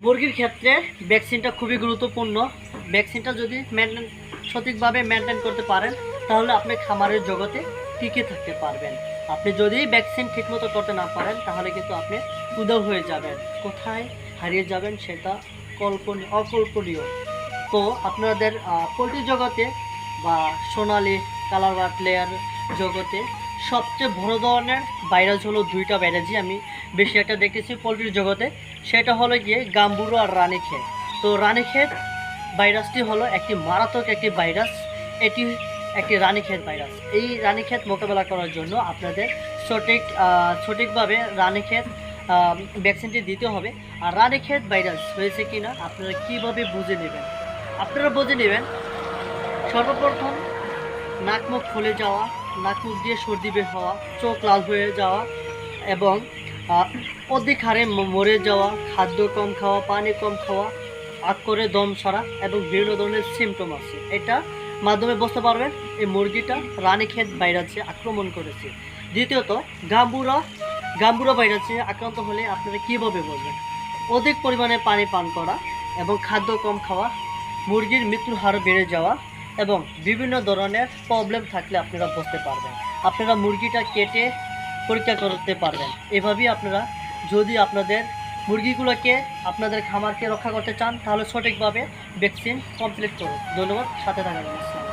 মুরগির ক্ষেত্রে ভ্যাকসিনটা খুবই গুরুত্বপূর্ণ। ভ্যাকসিনটা যদি সঠিকভাবে মেনটেন করতে পারেন তাহলে আপনি খামারের জগতে টিকে থাকতে পারবেন। আপনি যদি ভ্যাকসিন ঠিকমতো করতে না পারেন তাহলে কিন্তু আপনি উধাও হয়ে যাবেন, কোথায় হারিয়ে যাবেন সেটা অকল্পনীয়। তো আপনাদের পোলট্রি জগতে বা সোনালি কালার বাট লেয়ার জগতে সবচেয়ে বড় ধরনের ভাইরাস হলো দুইটা ভাইরাসই আমি বেশি একটা দেখতেছি পোলট্রির জগতে। সেটা হলো গিয়ে গাম্বুরো আর রানীক্ষেত। তো রানীক্ষেত ভাইরাসটি হলো একটি মারাত্মক একটি ভাইরাস। এটি একটি রানীক্ষেত ভাইরাস। এই রানীক্ষেত মোকাবেলা করার জন্য আপনাদের সঠিকভাবে রানীক্ষেত ভ্যাকসিনটি দিতে হবে। আর রানীক্ষেত ভাইরাস হয়েছে কিনা আপনারা কীভাবে বুঝে নেবেন? আপনারা বুঝে নেবেন সর্বপ্রথম নাক মুখ ফুলে যাওয়া, নাক মুখ দিয়ে সর্দি বের হওয়া, চোখ লাল হয়ে যাওয়া এবং অধিক হারে মরে যাওয়া, খাদ্য কম খাওয়া, পানি কম খাওয়া, আগ করে দম সারা এবং বিভিন্ন ধরনের সিমটম আছে। এটা মাধ্যমে বুঝতে পারবেন এই মুরগিটা রানীক্ষেত ভাইরাসে আক্রমণ করেছে। দ্বিতীয়ত গাম্বুরা ভাইরাসে আক্রান্ত হলে আপনারা কীভাবে বুঝবেন? অধিক পরিমাণে পানি পান করা এবং খাদ্য কম খাওয়া, মুরগির মৃত্যুর হার বেড়ে যাওয়া এবং বিভিন্ন ধরনের প্রবলেম থাকলে আপনারা বুঝতে পারবেন। আপনারা মুরগিটা কেটে পরীক্ষা করতে পারবেন। এভাবেই আপনারা যদি আপনাদের মুরগিগুলোকে আপনাদের খামারকে রক্ষা করতে চান তাহলে সঠিকভাবে ভ্যাকসিন কমপ্লিট করুন। ধন্যবাদ, সাথে থাকার জন্য।